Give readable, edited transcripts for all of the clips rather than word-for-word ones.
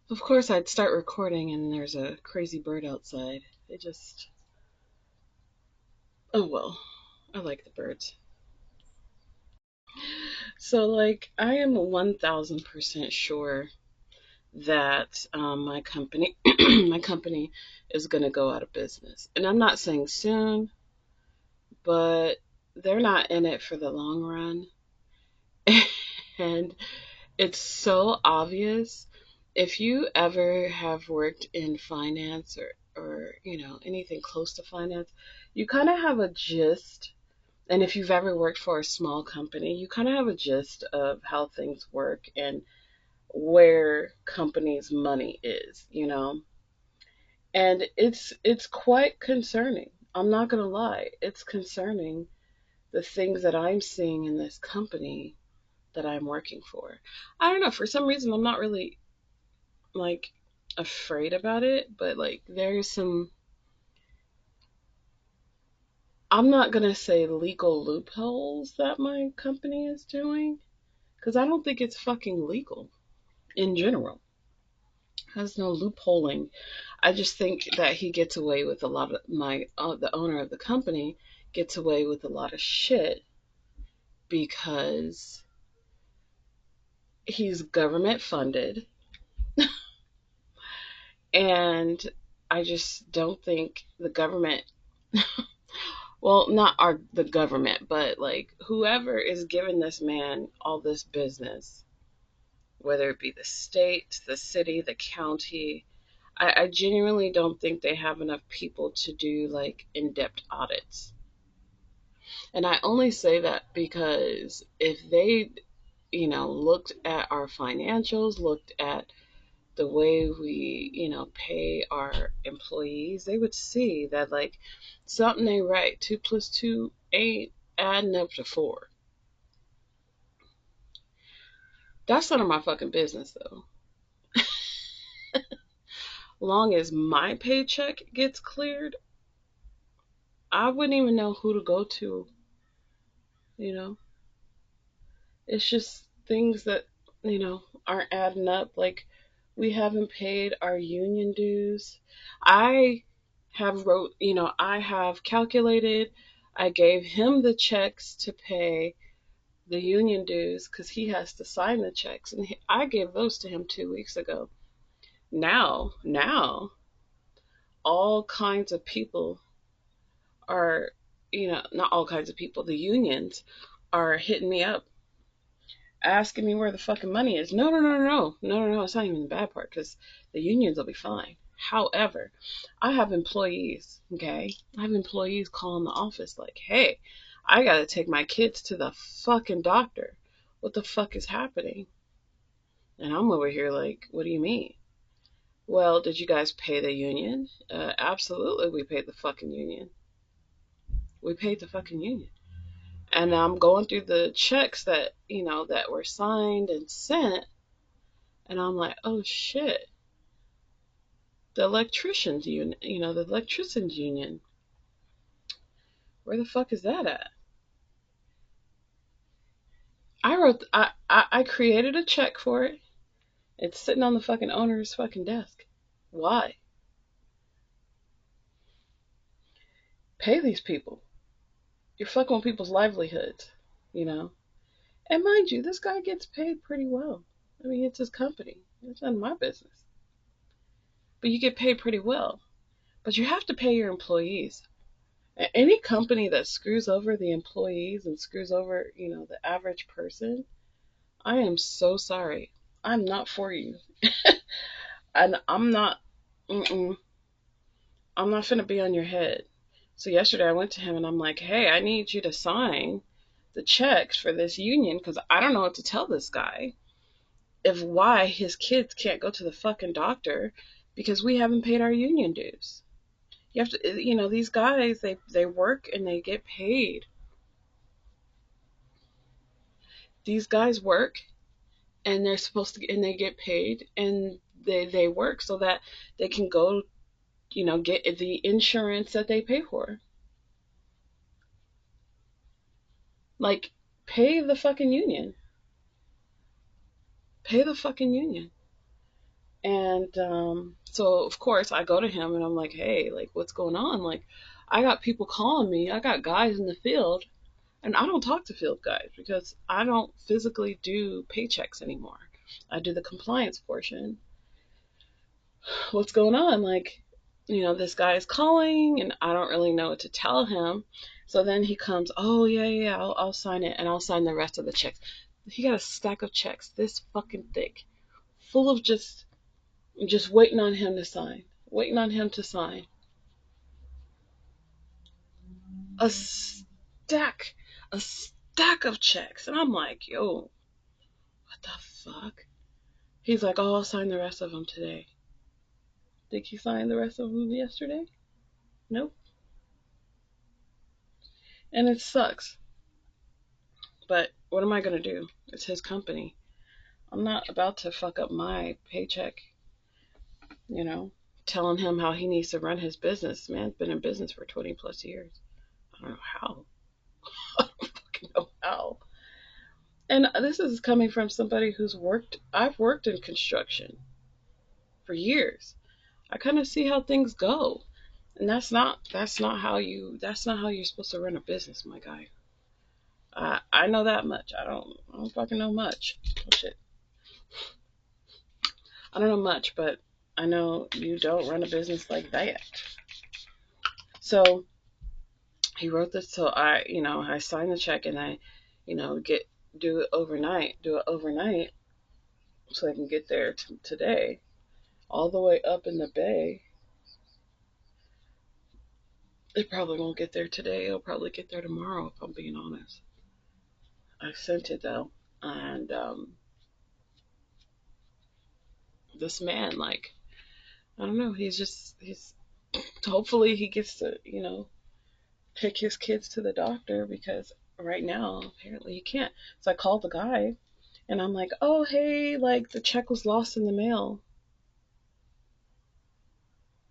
Of course, I'd start recording and there's a crazy bird outside. It just, oh well, I like the birds. So, like, I am 1000% sure that my company, my company is going to go out of business. And I'm not saying soon, but they're not in it for the long run. And it's so obvious. If you ever have worked in finance or anything close to finance, you kind of have a gist. And if you've ever worked for a small company, you kind of have a gist of how things work and where companies' money is. And it's quite concerning. I'm not going to lie. It's concerning, the things that I'm seeing in this company that I'm working for. I don't know, for some reason I'm not really like afraid about it, but like there's some, I'm not going to say legal loopholes that my company is doing, cuz I don't think it's fucking legal in general. Has no loopholing. I just think that he gets away with a lot of the owner of the company gets away with a lot of shit because he's government funded, and I just don't think the government, well, not the government, but like whoever is giving this man all this business, whether it be the state, the city, the county, I genuinely don't think they have enough people to do like in-depth audits. And I only say that because if they, looked at our financials, looked at the way we, pay our employees, they would see that like something ain't right. Two plus two ain't adding up to four. That's none of my fucking business though. Long as my paycheck gets cleared, I wouldn't even know who to go to, you know. It's just things that, aren't adding up. Like we haven't paid our union dues. I I have calculated, I gave him the checks to pay the union dues because he has to sign the checks, and I gave those to him 2 weeks ago. Now, all kinds of people are, not all kinds of people, the unions are hitting me up asking me where the fucking money is. No, no, no, no, no, no, no, no. It's not even the bad part because the unions will be fine. However, I have employees, okay? I have employees calling the office like, hey, I gotta take my kids to the fucking doctor. What the fuck is happening? And I'm over here like, what do you mean? Well, did you guys pay the union? Absolutely, we paid the fucking union. We paid the fucking union. And I'm going through the checks that, that were signed and sent, and I'm like, oh shit, the electricians union, the electricians union. Where the fuck is that at? I created a check for it. It's sitting on the fucking owner's fucking desk. Why? Pay these people. You're fucking with people's livelihoods, you know? And mind you, this guy gets paid pretty well. I mean, it's his company. It's none of my business. But you get paid pretty well. But you have to pay your employees. Any company that screws over the employees and screws over, the average person, I am so sorry. I'm not for you. And mm-mm, I'm not finna be on your head. So yesterday I went to him and I'm like, hey, I need you to sign the checks for this union because I don't know what to tell this guy if why his kids can't go to the fucking doctor because we haven't paid our union dues. You have to, these guys, they work and they get paid. These guys work and they're supposed to, and they get paid, and they work so that they can go, get the insurance that they pay for. Like, pay the fucking union. Pay the fucking union. And so, of course, I go to him and I'm like, hey, like, what's going on? Like, I got people calling me. I got guys in the field, and I don't talk to field guys because I don't physically do paychecks anymore. I do the compliance portion. What's going on? Like, this guy is calling, and I don't really know what to tell him. So then he comes, oh, yeah, yeah, yeah, I'll sign it, and I'll sign the rest of the checks. He got a stack of checks this fucking thick, full of just waiting on him to sign, waiting on him to sign. A stack, a stack of checks. And I'm like, yo, what the fuck? He's like, oh, I'll sign the rest of them today. Think he signed the rest of them yesterday? Nope. And it sucks. But what am I going to do? It's his company. I'm not about to fuck up my paycheck, you know, telling him how he needs to run his business. Man's been in business for 20 plus years. I don't know how. I don't fucking know how. And this is coming from somebody I've worked in construction for years. I kind of see how things go. And that's not how you're supposed to run a business, my guy. I know that much. I don't fucking know much. Oh, shit. I don't know much, but I know you don't run a business like that. So he wrote this, so I sign the check and I, get do it overnight, so I can get there today, all the way up in the bay. It probably won't get there today. It'll probably get there tomorrow, if I'm being honest. I sent it though, and this man, like, I don't know. He's hopefully he gets to take his kids to the doctor because right now apparently he can't. So I called the guy and I'm like, oh hey, like the check was lost in the mail.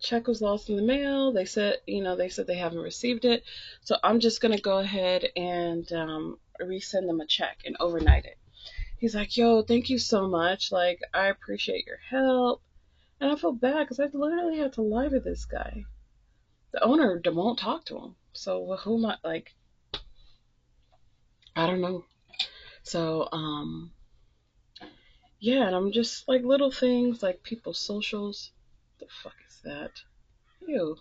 Check was lost in the mail. They said they haven't received it. So I'm just gonna go ahead and resend them a check and overnight it. He's like, yo, thank you so much. Like, I appreciate your help. And I feel bad because I literally had to lie to this guy. The owner won't talk to him. So who am I? Like, I don't know. So, yeah, and I'm just like little things like people's socials. The fuck is that? Ew.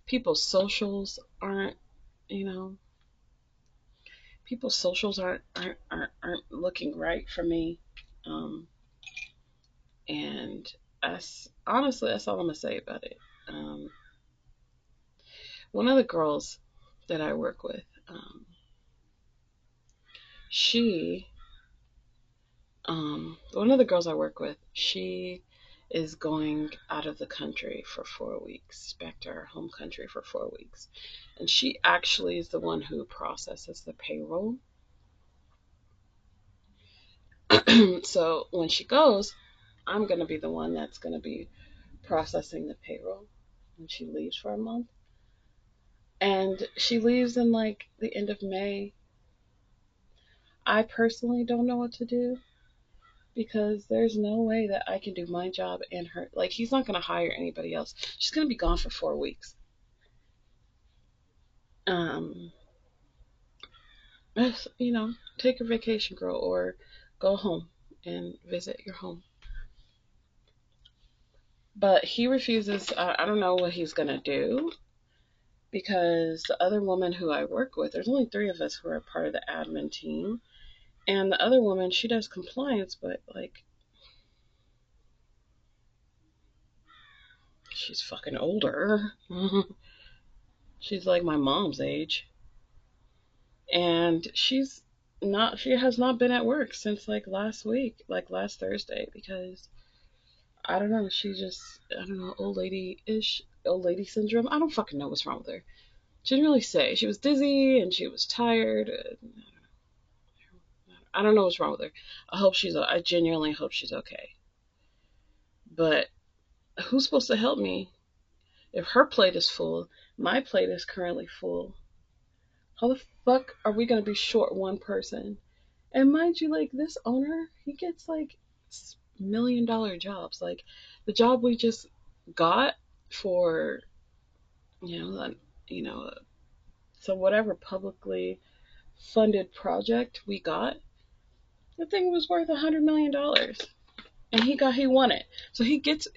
People's socials aren't, you know, people's socials aren't looking right for me. Um, and that's all I'm gonna say about it. Um, one of the girls that I work with, she, one of the girls I work with, she is going out of the country for 4 weeks, back to her home country for 4 weeks. And she actually is the one who processes the payroll. So when she goes, I'm going to be the one that's going to be processing the payroll when she leaves for a month. And she leaves in like the end of May. I personally don't know what to do because there's no way that I can do my job and her. Like, he's not going to hire anybody else. She's going to be gone for 4 weeks. Um, take a vacation, girl, or go home and visit your home. But he refuses. I don't know what he's going to do because the other woman who I work with, there's only three of us who are part of the admin team. And the other woman, she does compliance, but like, she's fucking older. She's like my mom's age. And she has not been at work since like last week, like last Thursday, because I don't know, I don't know, old lady syndrome. I don't fucking know what's wrong with her. She didn't really say. She was dizzy and she was tired. I don't know what's wrong with her. I genuinely hope she's okay. But who's supposed to help me? If her plate is full, my plate is currently full. How the fuck are we gonna be short one person? And mind you, like this owner, he gets like $100 million jobs. Like the job we just got for, you know, that, you know, so whatever publicly funded project we got, the thing was worth $100 million, and he won it. So he gets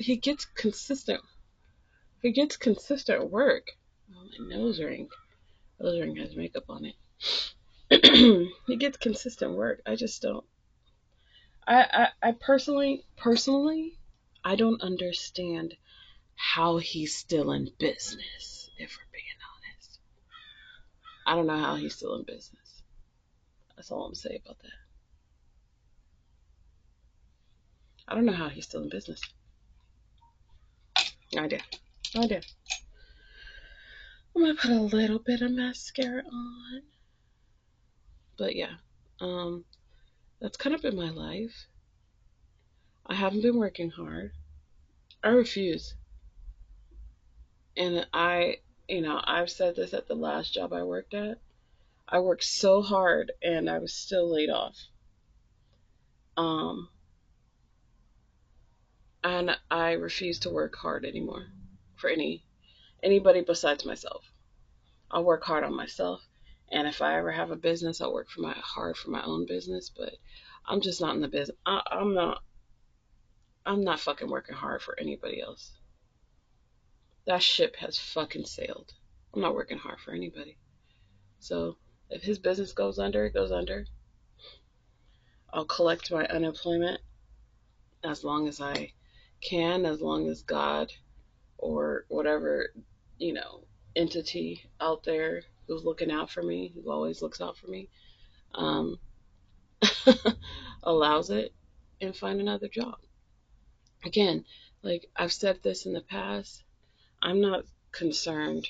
consistent work. Oh, my nose ring. Nose ring has makeup on it. He gets consistent work. I just don't. I personally, I don't understand how he's still in business. If we're being honest, I don't know how he's still in business. That's all I'm gonna say about that. I don't know how he's still in business. No idea. No idea. I'm gonna put a little bit of mascara on, but yeah, um, that's kind of been my life. I haven't been working hard. I refuse, and I've said this at the last job I worked at. I worked so hard, and I was still laid off. Um, and I refuse to work hard anymore for anybody besides myself. I'll work hard on myself, and if I ever have a business, I'll work hard for my own business. But I'm just not in the business. I'm not. I'm not fucking working hard for anybody else. That ship has fucking sailed. I'm not working hard for anybody. So if his business goes under, it goes under. I'll collect my unemployment as long as I can, as long as God or whatever, you know, entity out there who's looking out for me, who always looks out for me, um, allows it, and find another job. Again, like I've said this in the past, I'm not concerned.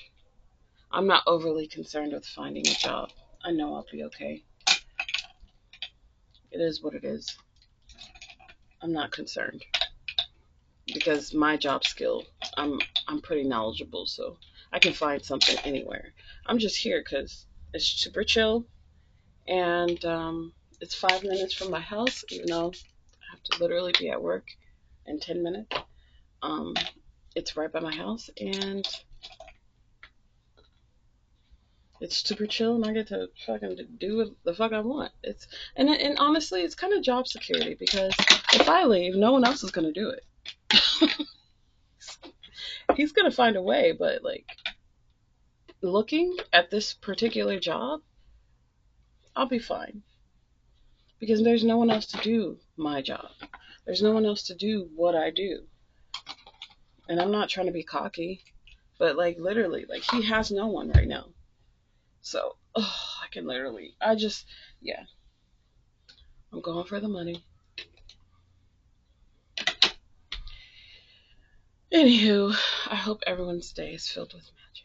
I'm not overly concerned with finding a job. I know I'll be okay. It is what it is. I'm not concerned because my job skill, I'm I'm pretty knowledgeable, so I can find something anywhere. I'm just here because it's super chill, and it's 5 minutes from my house, even though I have to literally be at work in 10 minutes. Um, it's right by my house, and it's super chill, and I get to fucking do what the fuck I want. And honestly, it's kind of job security because if I leave, no one else is gonna do it. He's gonna find a way, but like looking at this particular job, I'll be fine because there's no one else to do my job. There's no one else to do what I do, and I'm not trying to be cocky, but like literally, like he has no one right now. So I can literally, yeah, I'm going for the money. Anywho, I hope everyone's day is filled with magic.